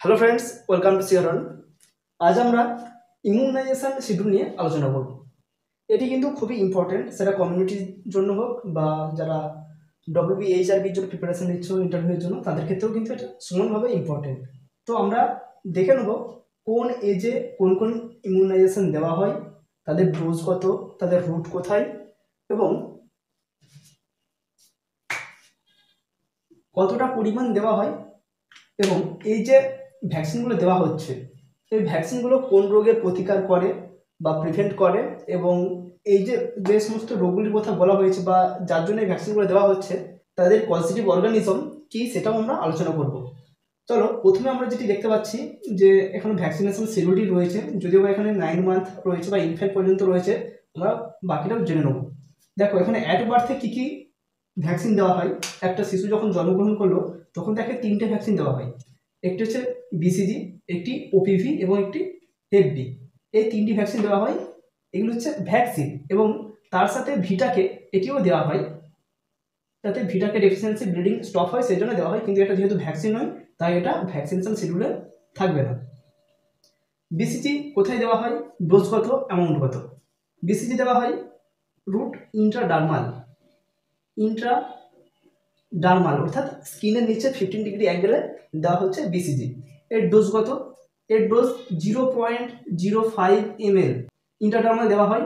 Hello friends, welcome to সিয়ারন। আজ আমরা ইমিউনাইজেশন শিডিউল নিয়ে আলোচনা করব। এটি কিন্তু খুবই ইম্পর্টেন্ট, সেটা কমিউনিটির জন্য হোক বা যারা WBHRBর জন্য প্রিপারেশন নিচ্ছ ইন্টারভিউর জন্য, তাদের ক্ষেত্রেও কিন্তু এটা সমানভাবে ইম্পর্টেন্ট। তো আমরা দেখে নেব কোন এজে কোন কোন ইমিউনাইজেশন দেওয়া হয়, তাদের ডোজ কত, তাদের রুট কোথায় এবং কতটা পরিমাণ দেওয়া হয়, এবং এই যে ভ্যাকসিনগুলো দেওয়া হচ্ছে এই ভ্যাকসিনগুলো কোন রোগের প্রতিকার করে বা প্রিভেন্ট করে, এবং এই যে যে সমস্ত রোগগুলির কথা বলা হয়েছে বা যার জন্য এই ভ্যাকসিনগুলো দেওয়া হচ্ছে তাদের পজিটিভ অর্গানিজম কি সেটাও আমরা আলোচনা করব। চলো, প্রথমে আমরা যেটি দেখতে পাচ্ছি যে এখানে ভ্যাকসিনেশন শিডিউলটি রয়েছে, যদিও এখানে 9 মান্থ রয়েছে বা ইনফ্যান্ট পর্যন্ত রয়েছে, আমরা বাকিটাও জেনে নেব। দেখো এখানে অ্যাট বার্থে কী কী ভ্যাকসিন দেওয়া হয়। একটা শিশু যখন জন্মগ্রহণ করলো তখন তাকে 3টে ভ্যাকসিন দেওয়া হয়। একটি হচ্ছে BCG, একটি OPV এবং একটি HEPB। এই 3টি ভ্যাকসিন দেওয়া হয়। এগুলো হচ্ছে ভ্যাকসিন, এবং তার সাথে ভিটাকে এটিও দেওয়া হয় যাতে ভিটাকে ডেফিসিয়েন্সি ব্লিডিং স্টপ হয়, সেই জন্য দেওয়া হয়। কিন্তু এটা যেহেতু ভ্যাকসিন নয় তাই এটা ভ্যাকসিনেশন শিডিউলে থাকবে না। BCG কোথায় দেওয়া হয়, ডোজ কত, অ্যামাউন্ট কত। BCG দেওয়া হয় রুট ইন্ট্রাডার্মাল অর্থাৎ স্কিনের নিচে 15 ডিগ্রি অ্যাঙ্গেলে দেওয়া হচ্ছে BCG। এর ডোজ কত, এর ডোজ 0.05 ml ইন্ট্রাডার্মাল দেওয়া হয়।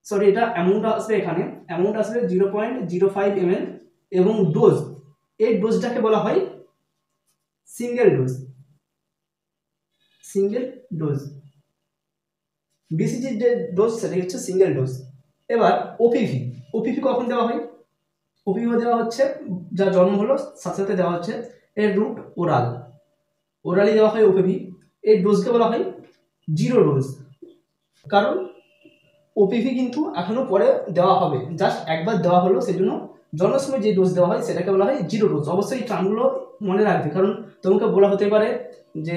সরি, এটা অ্যামাউন্ট আসবে, এখানে অ্যামাউন্ট আসবে 0.05 ml, এবং ডোজ, এই ডোজটাকে বলা হয় সিঙ্গেল ডোজ। BCG যে ডোজ সেটা হচ্ছে সিঙ্গেল ডোজ। এবার ওপিভি কখন দেওয়া হয়, ওপিভি দেওয়া হচ্ছে যা জন্ম হলো সাথে সাথে দেওয়া হচ্ছে। এর রুট ওরালি দেওয়া হয় ওপিভি। এর ডোজকে বলা হয় জিরো ডোজ, কারণ ওপিভি কিন্তু এখনো পরে দেওয়া হবে, জাস্ট একবার দেওয়া হলো, সেই জন্য জন্মের সময় যে ডোজ দেওয়া হয় সেটাকে বলা হয় জিরো ডোজ। অবশ্যই এই টার্মগুলো মনে রাখবে, কারণ তোমাকে বলা হতে পারে যে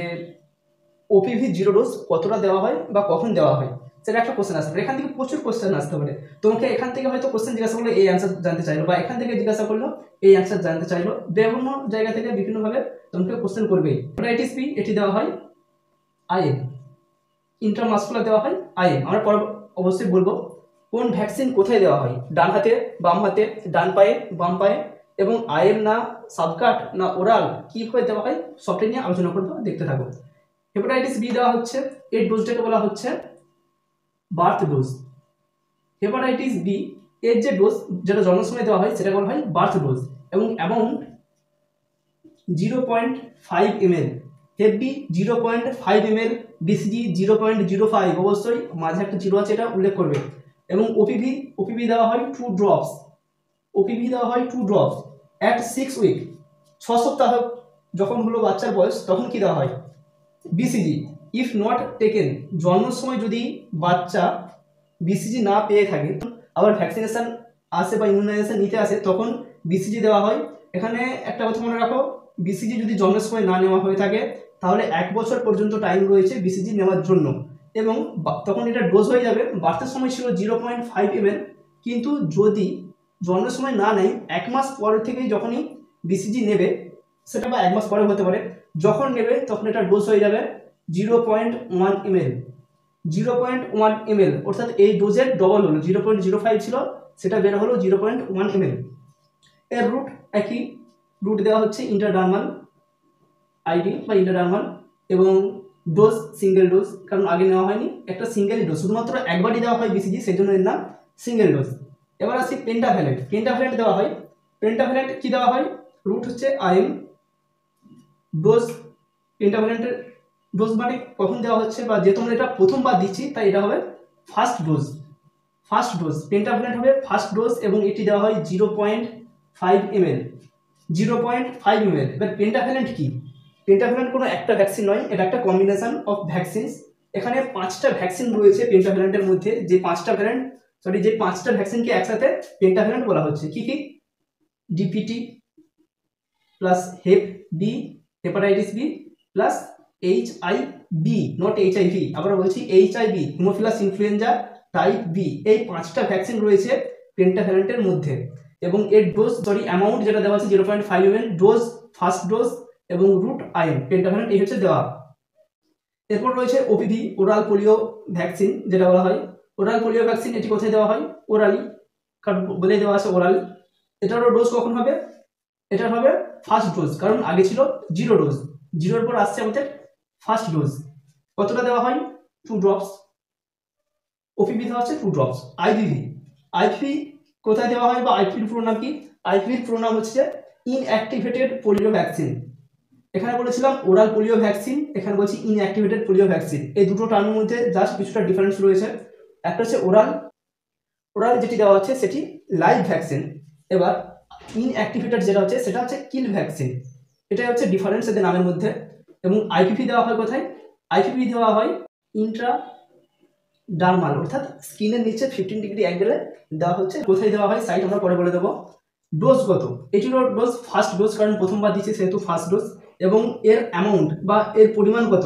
ওপিভি জিরো ডোজ কতটা দেওয়া হয় বা কখন দেওয়া হয়, সেটা একটা কোশ্চেন আসতে পারে। এখান থেকে প্রচুর কোশ্চেন আসতে পারে। তোমাকে এখান থেকে হয়তো কোশ্চেন জিজ্ঞাসা করলো, এই অ্যান্সার জানতে চাইলো, বা এখান থেকে জিজ্ঞাসা করলো, এই অ্যান্সার জানতে চাইলো। বিভিন্ন জায়গা থেকে বিভিন্নভাবে তোমাকে কোশ্চেন করবেই। হেপাটাইটিস বি এটি দেওয়া হয় IM, ইন্ট্রামাসকুলার দেওয়া হয় IM। আমরা পরে অবশ্যই বলবো কোন ভ্যাকসিন কোথায় দেওয়া হয়, ডান হাতে, বাম হাতে, ডান পায়ে, বাম পায়ে, এবং IM না সাবকাট না ওরাল, কীভাবে দেওয়া হয় সবটাই নিয়ে আলোচনা করবো, দেখতে থাকো। হেপাটাইটিস বি দেওয়া হচ্ছে, এর ডোজটাকে বলা হচ্ছে বার্থ ডোজ। হেপাটাইটিস বি এর যে ডোজ যেটা জন্মের সময় দেওয়া হয় সেটাকে বলা হয় বার্থ ডোজ, এবং অ্যামাউন্ট 0.5 ml, হেপবি 0.5 ml, BCG 0.05, অবশ্যই মাঝে একটা জিরো আছে এটা উল্লেখ করবে। এবং ওপিভি দেওয়া হয় 2 ড্রপস, ওপিভি দেওয়া হয় 2 ড্রপস অ্যাট 6 উইক, 6 সপ্তাহ যখন হলো বাচ্চার বয়স তখন কি দেওয়া হয় BCG। ইফ নট টেকেন, জন্মের সময় যদি বাচ্চা BCG না পেয়ে থাকে, আবার ভ্যাকসিনেশন আসে বা ইমিউনাইজেশন নিতে আসে, তখন BCG দেওয়া হয়। এখানে একটা কথা মনে রাখো, BCG যদি জন্মের সময় না নেওয়া হয়ে থাকে তাহলে 1 বছর পর্যন্ত টাইম রয়েছে BCG নেওয়ার জন্য, এবং তখন এটা ডোজ হয়ে যাবে। বার্থের সময় ছিল 0.5 ml, কিন্তু যদি জন্মের সময় না নেয় 1 মাস পর থেকেই যখনই BCG নেবে, সেটা বা 1 মাস পরে হতে পারে, যখন নেবে তখন এটা ডোজ হয়ে যাবে 0.1 ml। 0.1 ml অর্থাৎ এই ডোজের ডবল হলো, 0.05 ছিল সেটা বের হলো 0.1 ml। এর রুট একই, রুট দেওয়া হচ্ছে ইন্টারডার্মাল ID বা ইন্টারডার্মাল, এবং ডোজ সিঙ্গেল ডোজ, কারণ আগে নেওয়া হয়নি, একটা সিঙ্গেল ডোজ, শুধুমাত্র একবারই দেওয়া হয় BCG, সেই জন্য এর নাম সিঙ্গেল ডোজ। এবার আসি পেন্টাভ্যালেন্ট দেওয়া হয়। পেন্টাভ্যালেন্ট কি দেওয়া হয়, রুট হচ্ছে IM, ডোজ পেন্টাভ্যালেন্টের ডোজ মানে কখন দেওয়া হচ্ছে, বা যেহেতু আমরা এটা প্রথমবার দিচ্ছি তাই এটা হবে ফার্স্ট ডোজ। পেন্টাভ্যালেন্ট হবে ফার্স্ট ডোজ, এবং এটি দেওয়া হয় 0.5 ml, 0.5 ml। এবার পেন্টাভ্যালেন্ট কি, পেন্টাভ্যালেন্ট কোনো একটা ভ্যাকসিন নয়, এটা একটা কম্বিনেশন অফ ভ্যাকসিনস। এখানে 5টা ভ্যাকসিন রয়েছে পেন্টাভ্যালেন্টের মধ্যে, যে 5টা ভ্যাকসিনকে একসাথে পেন্টাভ্যালেন্ট বলা হচ্ছে। কি কি, DPT plus HEPB, hepatitis B, plus HIV, not HIV, আবার বলছি HIV, haemophilus influenzae type B. এই 5টা ভ্যাকসিন রয়েছে পেন্টাভ্যালেন্টের মধ্যে, এবং এর ডোজ অ্যামাউন্ট যেটা দেওয়া আছে 0.5 ml, ডোজ ফার্স্ট ডোজ এবং রুট আয়ন পেন্টাভ্যালেন্ট এই হচ্ছে দেওয়া। এরপর রয়েছে ওপিভি ওরাল পোলিও ভ্যাকসিন, যেটা বলা হয় ওরাল পোলিও ভ্যাকসিন। এটি কোথায় দেওয়া হয়? ওরালি, কারণ বলে দেওয়া আছে ওরাল। এটারও ডোজ কখন হবে? এটার হবে ফার্স্ট ডোজ, কারণ আগে ছিল 0 ডোজ, 0-এর পর আসছে আমাদের ফার্স্ট ডোজ। কতটা দেওয়া হয়? 2 ড্রপস। ওপিভি দেওয়া হচ্ছে 2 ড্রপস। আইভিভি, আইভিভি কোথায় দেওয়া হয় বা আইভিভির পুরো নাম কি? আইভিভির পুরো নাম হচ্ছে ইনঅ্যাক্টিভেটেড পোলিও ভ্যাকসিন। এখানে বলেছিলাম ওরাল পোলিও ভ্যাকসিন, এখানে বলছি ইনঅ্যাক্টিভেটেড পোলিও ভ্যাকসিন। এই দুটো টার্মের মধ্যে জাস্ট কিছুটা ডিফারেন্স রয়েছে। একটা হচ্ছে ওরাল, ওরাল যেটি দেওয়া হচ্ছে সেটি লাইভ ভ্যাকসিন। এবার ইনঅ্যাক্টিভেটেড যেটা হচ্ছে সেটা হচ্ছে কিল ভ্যাকসিন। এটাই হচ্ছে ডিফারেন্স এদের নামের মধ্যে। এবং আইপিভি দেওয়া হয় কোথায়? আইপিভি দেওয়া হয় ইন্ট্রা ডার্মাল, অর্থাৎ স্কিনের নিচে 15 ডিগ্রি অ্যাঙ্গেলে দেওয়া হচ্ছে। কোথায় দেওয়া হয় সাইট আমরা পরে বলে দেবো। ডোজ কত? এটিরও ডোজ ফার্স্ট ডোজ, কারণ প্রথমবার দিচ্ছে সেহেতু ফার্স্ট ডোজ। এবং এর অ্যামাউন্ট বা এর পরিমাণ কত?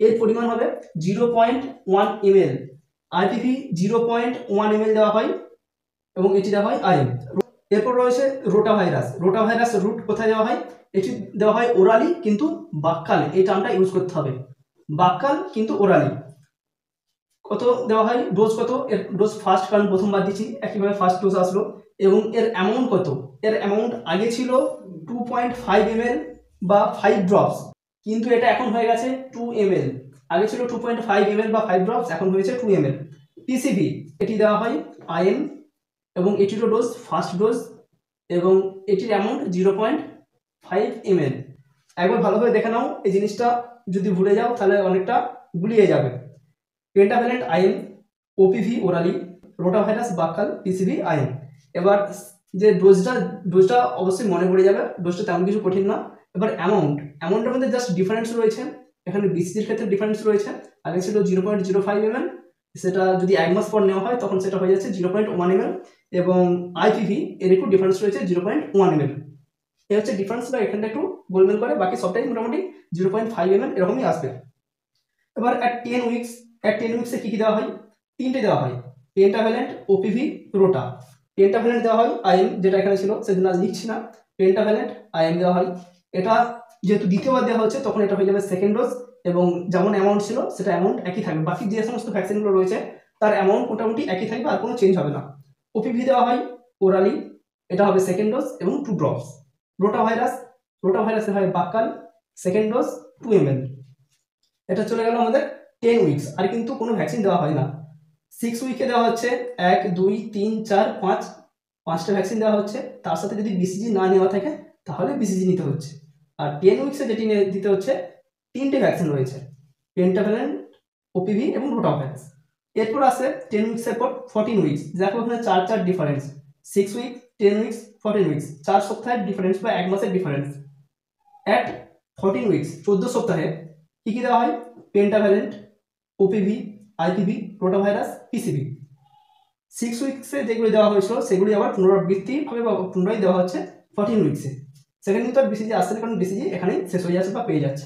এর পরিমাণ হবে 0.1 ml। আইপিভি 0.1 ml দেওয়া হয় এবং এটি দেওয়া হয় আইএম। এরপর রয়েছে rota virus. Rota virus route কোথায় দেওয়া হয়? এটি দেওয়া হয় ওরালি, কিন্তু বাক্কাল, এই টার্মটা ইউজ করতে হবে, বাক্কাল কিন্তু ওরালি। কত দেওয়া হয়? ডোজ কত? এর ডোজ ফার্স্ট, কারণ প্রথমবার দিচ্ছি, একইভাবে ফার্স্ট ডোজ আসলো। এবং এর অ্যামাউন্ট কত? এর অ্যামাউন্ট আগে ছিল 2.5 ml বা 5 ড্রপস, কিন্তু এটা এখন হয়ে গেছে 2 ml। আগে ছিল 2.5 ml বা 5 ড্রপস, এখন হয়েছে 2 ml। পিসিভি, এটি দেওয়া হয় আইএম এবং এটিরও ডোজ ফার্স্ট ডোজ এবং এটির অ্যামাউন্ট 0.5 ml। একবার ভালোভাবে দেখে নাও, এই জিনিসটা যদি ভুলে যাও তাহলে অনেকটা গুলিয়ে যাবে। Pentavalent IM, OPV orally, rotavirus buccal, PCV IM. এবার যে ডোজটা অবশ্যই মনে পড়ে যাবে, ডোজটা তেমন কিছু কঠিন না। এবার অ্যামাউন্টের মধ্যে জাস্ট ডিফারেন্স রয়েছে। এখানে বিসিজির ক্ষেত্রে ডিফারেন্স রয়েছে। আগে ছিল 0.05 ml, সেটা যদি 1 মাস পর নেওয়া হয় তখন সেটা হয়ে যাচ্ছে 0.1 ml। এবং আইপিভি এর একটু ডিফারেন্স রয়েছে 0.1 ml। এই হচ্ছে ডিফারেন্সটা, এখানটা একটু গোলমেল করে, বাকি সবটাই মোটামুটি 0.5 ml এরকমই আসবে। এবার অ্যাট 10 উইকসে কি দেওয়া হয়? 3টে দেওয়া হয়, পেন্টাভ্যালেন্ট, ওপিভি, রোটা। পেন্টাভ্যালেন্ট দেওয়া হয় আইএম, যেটা এখানে ছিল সেদিন আজ লিখছি না, পেন্টাভ্যালেন্ট আইএম দেওয়া হয়। এটা যেহেতু দ্বিতীয়বার দেওয়া হচ্ছে তখন এটা হয়ে যাবে সেকেন্ড ডোজ, এবং যেমন অ্যামাউন্ট ছিল সেটা অ্যামাউন্ট একই থাকবে। বাকি যে সমস্ত ভ্যাকসিনগুলো রয়েছে তার অ্যামাউন্ট মোটামুটি একই থাকবে, আর কোনো চেঞ্জ হবে না। ওপিভি দেওয়া হয় ওরালি, এটা হবে সেকেন্ড ডোজ এবং 2 ড্রপস। রোটা ভাইরাসে হয় বাক্কাল, সেকেন্ড ডোজ 2 ml। এটা চলে গেল আমাদের 10 উইকস। আর কিন্তু কোনো ভ্যাকসিন দেওয়া হয় না। 6 উইকে দেওয়া হচ্ছে 1 2 3 4 5 5টা ভ্যাকসিন দেওয়া হচ্ছে। তার সাথে যদি বিসিজি না নেওয়া থাকে তাহলে বিসিজি নিতে হচ্ছে। আর 10 উইকসে যেটি দিতে হচ্ছে 3টে ভ্যাকসিন রয়েছে, পেন্টাভ্যালেন্ট, ওপিভি এবং রোটাভাইরাস। এরপর আসে 10 উইকসের পর 14 উইকস। দেখো ওখানে 4 ডিফারেন্স, 6 উইক, 10 উইকস, 14 উইকস, 4 সপ্তাহের ডিফারেন্স বা 1 মাসের ডিফারেন্স। অ্যাট 14 উইকস, 14 সপ্তাহে কি কি দেওয়া হয়? Pentavalent, OPV, IPv, rotavirus, PCV. 6 উইকসে যেগুলি দেওয়া হয়েছিল সেগুলি আবার পুনরাবৃত্তিভাবে বা পুনরায় দেওয়া হচ্ছে 14 উইকসে। সেখানে কিন্তু আর বিসিজি আসছে না, কারণ বিসিজি এখানেই শেষ হয়ে যাচ্ছে বা পেয়ে যাচ্ছে।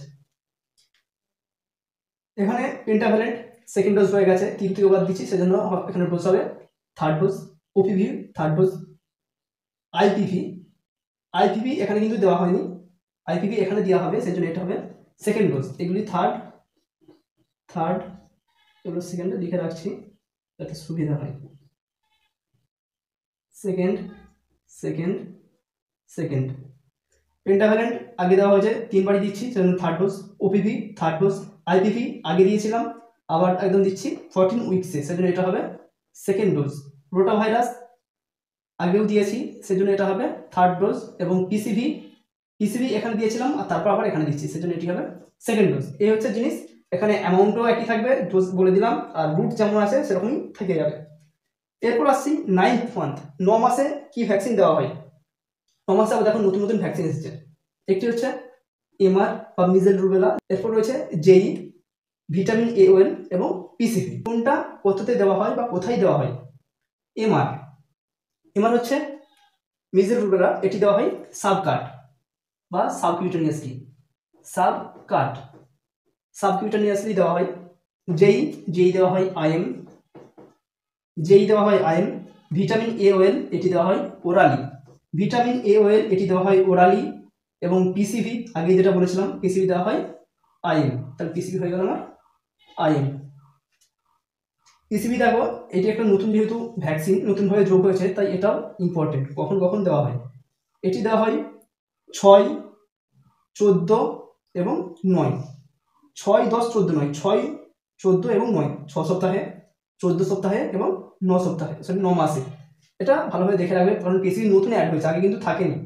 এখানে পেন্টাভ্যালেন্ট সেকেন্ড ডোজ হয়ে গেছে, তৃতীয়বার দিচ্ছি সেজন্য এখানে ডোজ হবে third dose. OPV third dose. IPv এখানে কিন্তু দেওয়া হয়নি, আইপিভি এখানে দেওয়া হবে, সেজন্য এটা হবে সেকেন্ড ডোজ। এগুলি থার্ড, এগুলো সেকেন্ডে লিখে রাখছি যাতে সুবিধা হয়। সেকেন্ড পেন্টাভ্যালেন্ট আগে দেওয়া হয়েছে, 3বারই দিচ্ছি, সেজন্য third dose. OPV third dose. IPv আগে দিয়েছিলাম, আবার একদম দিচ্ছি 14 উইকসে, সেজন্য এটা হবে সেকেন্ড ডোজ। রোটাভাইরাস আগেও দিয়েছি, সেজন্য এটা হবে থার্ড ডোজ। এবং পিসিভি এখানে দিয়েছিলাম আর তারপর আবার এখানে দিচ্ছি, সেজন্য এটি হবে সেকেন্ড ডোজ। এই হচ্ছে জিনিস, এখানে অ্যামাউন্টও একই থাকবে, ডোজ বলে দিলাম, আর রুট যেমন আছে সেরকমই থেকে যাবে। এরপর আসছি 9th মান্থ, 9 মাসে কি ভ্যাকসিন দেওয়া হয়? 9 মাসে আবার দেখো নতুন ভ্যাকসিন এসেছে। একটি হচ্ছে এমআর বা মিজেল রুবেলা, এরপর রয়েছে জেই, ভিটামিন এওএল এবং পিসিভি। কোনটা কোথাতে দেওয়া হয় বা কোথায় দেওয়া হয়? এমআর হচ্ছে মিজেল রুবেলা, এটি দেওয়া হয় সাবকাট বা সাবকিউটেনিয়াসলি, সাবকিউটেনিয়াসলি দেওয়া হয়। জেই দেওয়া হয় আইএম, ভিটামিন এওএল এটি দেওয়া হয় ওরালি, এবং পিসিভি আগে যেটা বলেছিলাম পিসিভি দেওয়া হয় আইএম, তাহলে পিসিভি হয়ে গেল আমার আইএম। পিসিভি দেখো এটি একটা নতুন, যেহেতু ভ্যাকসিন নতুনভাবে যোগ হয়েছে তাই এটাও ইম্পর্টেন্ট। কখন কখন দেওয়া হয়, এটি দেওয়া হয় 6, 14 এবং 9। 6, 10, 14, 9, 6, 14 এবং 9, 6 সপ্তাহে, 14 সপ্তাহে এবং 9 সপ্তাহে, সরি 9 মাসে। এটা ভালোভাবে দেখে রাখবে, কারণ পিসিবি নতুন অ্যাড হয়েছে, আগে কিন্তু থাকেনি,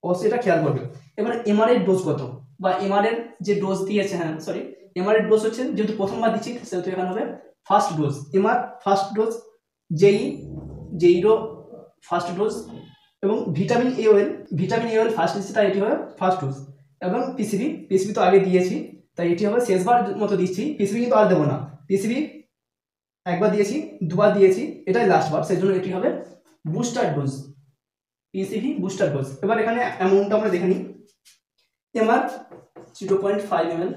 অবশ্যই এটা খেয়াল করবে। এবার এমআর এর ডোজ কত, বা এমআর এর যে ডোজ দিয়েছে, হ্যাঁ সরি এমআর এর ডোজ হচ্ছে, যেহেতু প্রথমবার দিচ্ছি সেহেতু এখানে হবে first dose. MR first dose, জেইরো ফার্স্ট ডোজ, এবং ভিটামিন এ অয়েল ফার্স্ট দিচ্ছি তাই এটি হবে ফার্স্ট ডোজ। এবং পিসিবি তো আগে দিয়েছি তাই এটি হবে শেষবার মতো দিচ্ছি। পিসিবি কিন্তু আর দেবো না, পিসিবি একবার দিয়েছি, দুবার দিয়েছি, এটাই লাস্টবার, সেই জন্য এটি হবে booster dose, PCB booster dose. এবার এখানে অ্যামাউন্টটা আমরা দেখে নিই। এমআর 0.5 ml,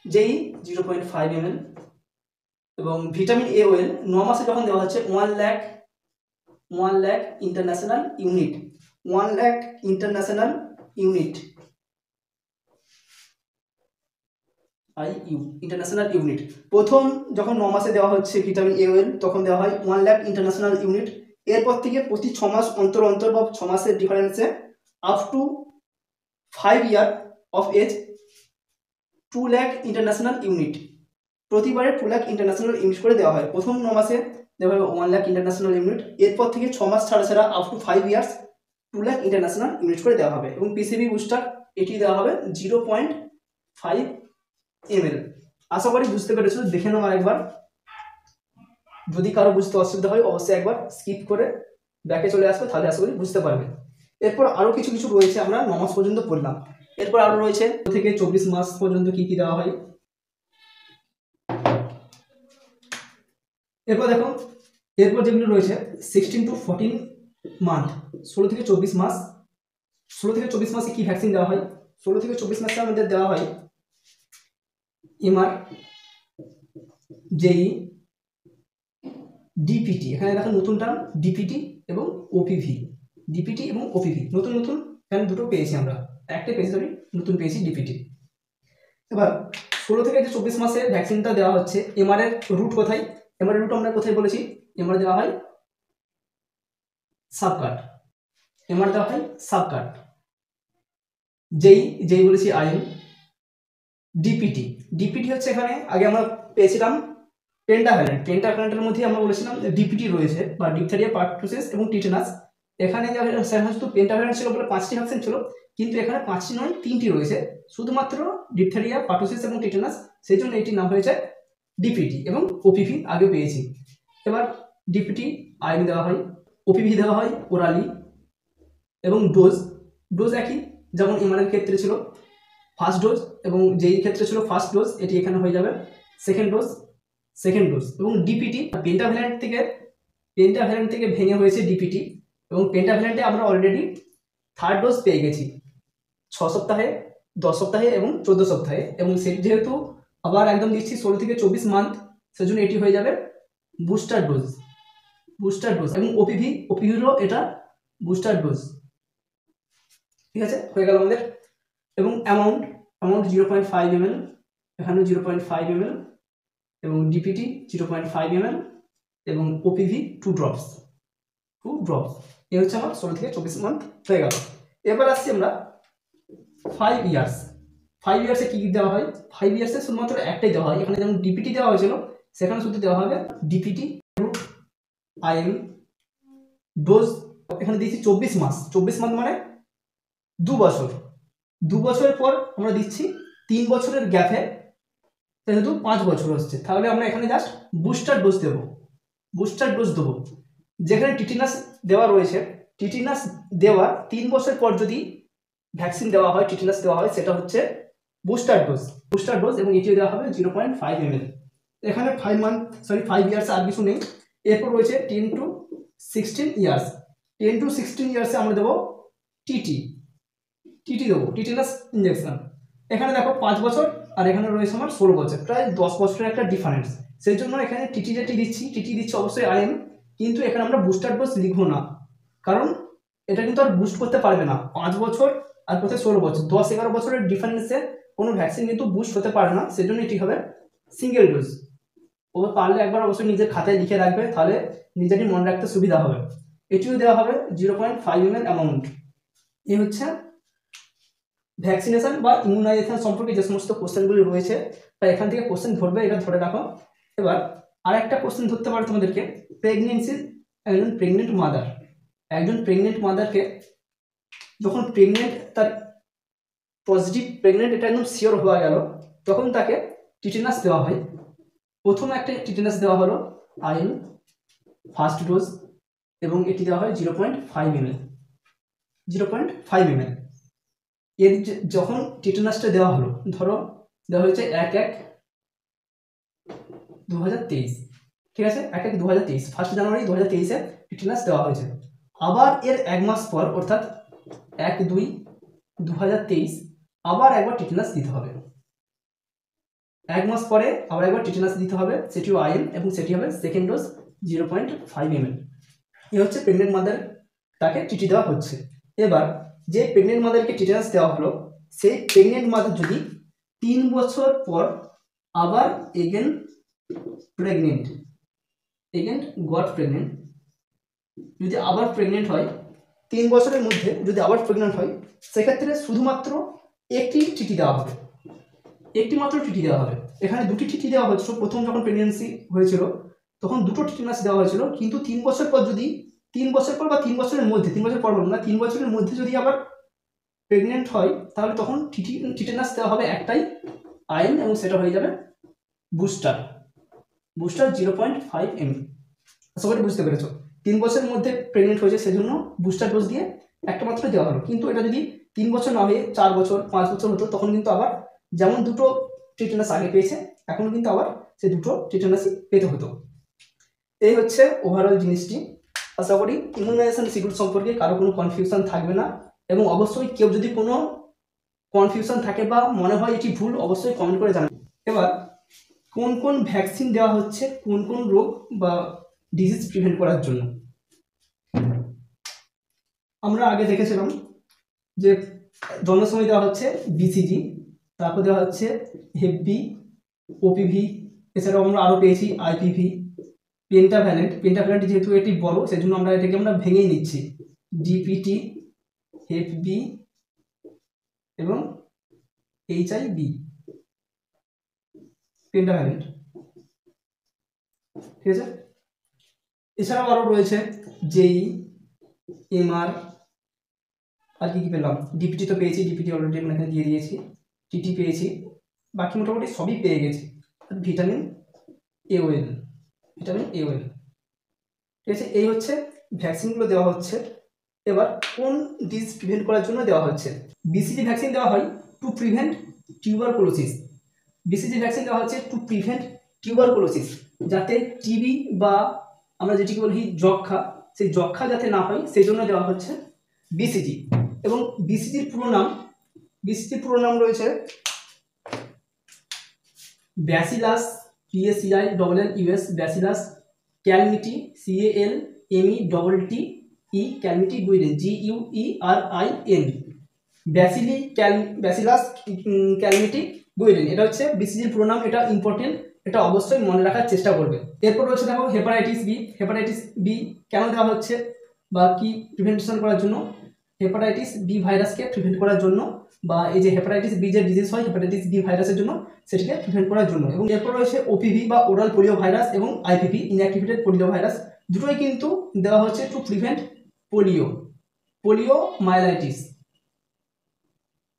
জেই 0.5 ml, এবং ভিটামিন এ অয়েল 9 মাসে যখন দেওয়া হচ্ছে 1 lakh international unit, 1 lakh international unit, international unit. প্রথম যখন 9 মাসে দেওয়া হচ্ছে ভিটামিন এ অয়েল তখন দেওয়া হয় 1 লাখ ইন্টারন্যাশনাল ইউনিট। এরপর থেকে প্রতি 6 মাস অন্তর বা 6 মাসের ডিফারেন্সে up to 5 year of age 2 lakh international unit, প্রতিবারে 2 লাখ ইন্টারন্যাশনাল ইউনিট করে দেওয়া হয়। প্রথম 9 মাসে দেওয়া হয় 1 লাখ ইন্টারন্যাশনাল ইউনিট, এরপর থেকে 6 মাস ছাড়া up to 5 years 2 lakh international unit করে দেওয়া হবে। এবং পিসিবি বুস্টার এটি দেওয়া হবে 0.5 ml। আশা করি বুঝতে পেরেছো, দেখে নাও আরেকবার, যদি কারো বুঝতে অসুবিধা হয় অবশ্যই একবার স্কিপ করে ব্যাকে চলে আসবে, তাহলে আশা করি বুঝতে পারবে। এরপর আরো কিছু রয়েছে, আমরা 9 মাস পর্যন্ত পড়লাম, এরপর আরো রয়েছে থেকে 24 মাস পর্যন্ত কি কি দেওয়া হয়। এরপর দেখো, এরপর যেগুলো রয়েছে 16 to 14 মান্থ, 16 থেকে 24 মাস। 16 থেকে 24 মাসে কি ভ্যাকসিন দেওয়া হয়? 16 থেকে 24 মাসে আমাদের দেওয়া হয় এমআর, জেই, ডিপিটি, এখানে দেখো নতুন টার্ম ডিপিটি এবং ওপিভি, ডিপিটি এবং ওপিভি নতুন এখানে দুটো পেয়েছি আমরা, একটা পেয়েছি সরি, নতুন পেয়েছি ডিপিটি। এবার 16 থেকে 24 মাসে ভ্যাকসিনটা দেওয়া হচ্ছে। এমআর এর রুট কোথায়? এমআর এর রুট আমরা কোথায় বলেছি? এমআর দেওয়া হয় সাবকাট, এমআর দেওয়া হয় সাবকাট। যেই বলেছি আইএম। ডিপিটি হচ্ছে এখানে আগে আমরা পেয়েছিলাম পেন্টাভ্যালেন্টের মধ্যে আমরা বলেছিলাম ডিপিটি রয়েছে, বা ডিপথেরিয়া, পার্টুসিস এবং টিটেনাস। এখানে শুধু পেন্টাভ্যালেন্ট ছিল বলে 5টি ভ্যাকসিন ছিল, কিন্তু এখানে 5টি নয় 3টি রয়েছে, শুধুমাত্র ডিপথেরিয়া, পার্টুসিস এবং টিটেনাস, সেই জন্য এটির নাম হয়েছে ডিপিটি। এবং ওপিভি আগে পেয়েছি। এবার ডিপিটি আইএম দেওয়া হয়, ওপিভি দেওয়া হয় ওরালি, এবং ডোজ একই, যেমন এমআর এর ক্ষেত্রে ছিল ফার্স্ট ডোজ, এবং যেই ক্ষেত্রে ছিল ফার্স্ট ডোজ এটি এখানে হয়ে যাবে সেকেন্ড ডোজ। এবং ডিপিটি পেন্টাভ্যালেন্ট থেকে ভেঙে হয়েছে ডিপিটি, এবং পেন্টাভ্যালেন্টে আমরা অলরেডি থার্ড ডোজ পেয়ে গেছি 6 সপ্তাহে, 10 সপ্তাহে এবং 14 সপ্তাহে। এবং যেহেতু আবার একদম দিচ্ছি 16 থেকে 24 মান্থ, সেজন্য এটি হয়ে যাবে বুস্টার ডোজ। এবং ওপিভিরও এটা বুস্টার ডোজ। ঠিক আছে, হয়ে গেল আমাদের। এবং অ্যামাউন্ট 0.5 ml, এখানে 0.5 ml, এবং ডিপিটি 0.5 ml, এবং ওপিভি 2 ড্রপস। এই হচ্ছে আমার 16 থেকে 24 মান্থ হয়ে গেল। এবার আসছি আমরা 5 ইয়ার্স। 5 ইয়ার্সে কি দেওয়া হয়? 5 ইয়ার্সে শুধুমাত্র একটাই দেওয়া হয়, এখানে যেমন ডিপিটি দেওয়া হয়েছিল সেখানে শুধু দেওয়া হবে ডিপিটি আইএম। ডোজ এখানে দিয়েছি 24 মাস মানে 2 বছর। 2 বছরের পর আমরা দিচ্ছি 3 বছরের গ্যাপে, যেহেতু 5 বছর হচ্ছে, তাহলে আমরা এখানে জাস্ট বুস্টার ডোজ দেবো। যেখানে টিটেনাস দেওয়া রয়েছে, টিটেনাস দেওয়া 3 বছর পর যদি ভ্যাকসিন দেওয়া হয়, টিটেনাস দেওয়া হয়, সেটা হচ্ছে বুস্টার ডোজ। এবং এটি দেওয়া হবে 0.5 ml। এখানে 5 ইয়ার্স আর কিছু নেই। এরপর রয়েছে 10 to 16 ইয়ার্স। 10 to 16 ইয়ার্সে আমরা দেবো টিটি দেবো, টিটেনাস ইঞ্জেকশন। এখানে দেখো 5 বছর, আর এখানে রয়েছে আমার 16 বছর, প্রায় 10 বছরের একটা ডিফারেন্স। সেই জন্য এখানে টিটি দিচ্ছি অবশ্যই আইএম, কিন্তু এখানে আমরা বুস্টার ডোজ লিখবো না, কারণ এটা কিন্তু আর বুস্ট করতে পারবে না। 5 বছর আর কোথায় 16 বছর, 10-11 বছরের ডিফারেন্সে কোনো ভ্যাকসিন কিন্তু বুস্ট হতে পারে না, সেজন্য এটি হবে সিঙ্গেল ডোজ। ও পারলে একবার অবশ্যই নিজের খাতায় লিখে রাখবে, তাহলে নিজেরই মনে রাখতে সুবিধা হবে। এটিও দেওয়া হবে 0.5 ml অ্যামাউন্ট। এই হচ্ছে ভ্যাকসিনেশন বা ইমিউনাইজেশন সম্পর্কে যে সমস্ত কোশ্চেনগুলি রয়েছে, বা এখান থেকে কোশ্চেন ধরবে, এটা ধরে রাখো। এবার আর একটা কোশ্চেন ধরতে পারে তোমাদেরকে, প্রেগনেন্সি, একজন প্রেগনেন্ট মাদারকে যখন প্রেগনেন্ট, তার পজিটিভ প্রেগনেন্ট এটা একদম শিওর হওয়া গেল, তখন তাকে টিটেনাস দেওয়া হয়। প্রথমে একটা টিটেনাস দেওয়া হলো আইএল ফার্স্ট ডোজ, এবং এটি দেওয়া হয় 0.5 ml। এর যখন টিটেনাসটা দেওয়া হলো, ধরো দেওয়া হয়েছে 1/1/2023, ঠিক আছে, 1/1/2023, 1 জানুয়ারি 2023-এ টিটেনাস দেওয়া হয়েছে। আবার এর 1 মাস পর, অর্থাৎ 1/2/2023 আবার একবার টিটেনাস দিতে হবে। 1 মাস পরে আবার একবার টিটেনাস দিতে হবে, সেটিও আইএল, এবং সেটি হবে সেকেন্ড ডোজ 0.5 ml। এ হচ্ছে প্রেগনেন্ট মাদার, তাকে টিটি দেওয়া হচ্ছে। এবার যে প্রেগনেন্ট মাদারকে টিটেনাস দেওয়া হলো, সেই প্রেগনেন্ট মাদার যদি 3 বছর পর আবার এগেন গট প্রেগনেন্ট, যদি আবার প্রেগনেন্ট হয়, 3 বছরের মধ্যে যদি আবার প্রেগনেন্ট হয়, সেক্ষেত্রে শুধুমাত্র একটি টিটি দেওয়া হবে, এখানে 2টি টিটি দেওয়া হয়েছিল। প্রথম যখন প্রেগনেন্সি হয়েছিল তখন 2টো টিটেনাস দেওয়া হয়েছিল, কিন্তু 3 বছর পর যদি 3 বছর পর বা 3 বছরের মধ্যে, 3 বছর পর বলবো না, 3 বছরের মধ্যে যদি আবার প্রেগনেন্ট হয়, তাহলে তখন টিটেনাস দেওয়া হবে একটাই, আইএন, এবং সেটা হয়ে যাবে বুস্টার 0.5 ml। আশা করি বুঝতে পেরেছো। 3 বছরের মধ্যে প্রেগনেন্ট হয়েছে, সেজন্য বুস্টার ডোজ দিয়ে একটা মাত্র দেওয়া হলো। কিন্তু এটা যদি 3 বছর না হয়ে 4 বছর 5 বছর হতো, তখন কিন্তু আবার যেমন 2টো টিটেনাস আগে পেয়েছে, এখন কিন্তু আবার সে 2টো টিটেনাসই পেতে হতো। এই হচ্ছে ওভারঅল জিনিসটি। আশা করি ইমিউনাইজেশন শিডিউল সম্পর্কে কারো কোনো কনফিউশন থাকবে না, এবং অবশ্যই কেউ যদি কোনো কনফিউশন থাকে বা মনে হয় এটি ভুল, অবশ্যই কমেন্ট করে জানাবেন। এবার কোন কোন ভ্যাকসিন দেওয়া হচ্ছে কোন কোন রোগ বা ডিজিজ প্রিভেন্ট করার জন্য, আমরা আগে দেখেছিলাম যে জন্মের সময় দেওয়া হচ্ছে বিসিজি, তারপর দেওয়া হচ্ছে হেপি, ওপিভি, এছাড়াও আমরা আরও পেয়েছি আইপিভি, পেন্টাভ্যালেন্ট যেহেতু এটি বড়, সেজন্য আমরা এটাকে ভেঙেই নিচ্ছি, ডিপিটি, হেপবি এবং এইচআইভি, পেন্টাভ্যালেন্ট, ঠিক আছে। এছাড়াও আরও রয়েছে জেই, এমআর, আর কি পেলাম, ডিপিটি তো পেয়েছি, ডিপিটি অলরেডি আমরা এখানে দিয়ে দিয়েছি, টিটি পেয়েছি, বাকি মোটামুটি সবই পেয়ে গেছি। ভিটামিন এওএল, ঠিক আছে। এই হচ্ছে ভ্যাকসিনগুলো দেওয়া হচ্ছে। এবার কোন ডিজিজ প্রিভেন্ট করার জন্য দেওয়া হচ্ছে, বিসিজি ভ্যাকসিন দেওয়া হয় to prevent tuberculosis. BCG vaccine দেওয়া হচ্ছে টু প্রিভেন্ট টিউবারকুলোসিস, যাতে টিবি বা আমরা যেটিকে বলি যক্ষা, সেই যক্ষা যাতে না হয়, সেই জন্য দেওয়া হচ্ছে বিসিজি। এবং বিসিজির পুরো নাম রয়েছে bacillus, BACILLUS, bacillus Calmette, CALMETTE, Calmette Guerin, GUERIN, bacillus Calmette Guerin, এটা হচ্ছে বিসিজির পুরো নাম। এটা ইম্পর্টেন্ট, এটা অবশ্যই মনে রাখার চেষ্টা করবে। এরপর রয়েছে দেখো হেপাটাইটিস বি কেন দেওয়া হচ্ছে বা কি প্রিভেন্টেশন করার জন্য, হেপাটাইটিস বি ভাইরাসকে প্রিভেন্ট করার জন্য, বা এই যে হেপাটাইটিস বি যে ডিজিজ হয় হেপাটাইটিস বি ভাইরাসের জন্য, সেটিকে প্রিভেন্ট করার জন্য। এবং এরপর রয়েছে ওপিভি বা ওরাল পোলিও ভাইরাস, এবং আইপিভি, ইনঅ্যাক্টিভেটেড পোলিও ভাইরাস, দুটোই কিন্তু দেওয়া হচ্ছে টু প্রিভেন্ট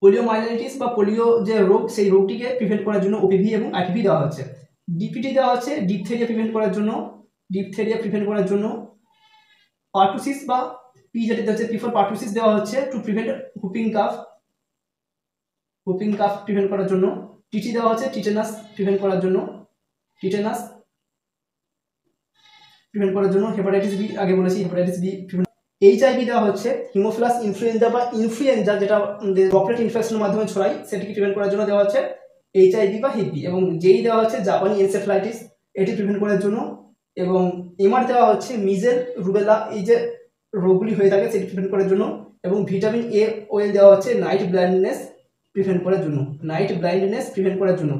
পোলিওমাইলাইটিস বা পোলিও যে রোগ, সেই রোগটিকে প্রিভেন্ট করার জন্য ওপিভি এবং আইপিভি দেওয়া হচ্ছে। ডিপিটি দেওয়া হচ্ছে ডিপথেরিয়া প্রিভেন্ট করার জন্য, পার্টুসিস বা পি যেটা হচ্ছে প্রিফার পার্টুসিস দেওয়া হচ্ছে to prevent whooping calf prevent করার জন্য। টিটি দেওয়া হচ্ছে টিটেনাস প্রিভেন্ট করার জন্য, হেপাটাইটিস বি আগে বলেছি, হেপাটাইটিস বি। এইচআইভি দেওয়া হচ্ছে হিমোফিলাস ইনফ্লুয়েঞ্জা বা ইনফ্লুয়েঞ্জা, যেটা ড্রপলেট ইনফেকশনের মাধ্যমে ছড়ায়, সেটিকে প্রিভেন্ট করার জন্য দেওয়া হচ্ছে এইচআইভি বা হেপি। এবং যেই দেওয়া হচ্ছে জাপানি এনসেফ্লাইটিস, এটি প্রিভেন্ট করার জন্য। এবং এমআর দেওয়া হচ্ছে মিজেল, রুবেলা, এই যে রোগগুলি হয়ে থাকে সেটি প্রিভেন্ট করার জন্য। এবং ভিটামিন এ অয়েল দেওয়া হচ্ছে নাইট ব্লাইন্ডনেস প্রিভেন্ট করার জন্য।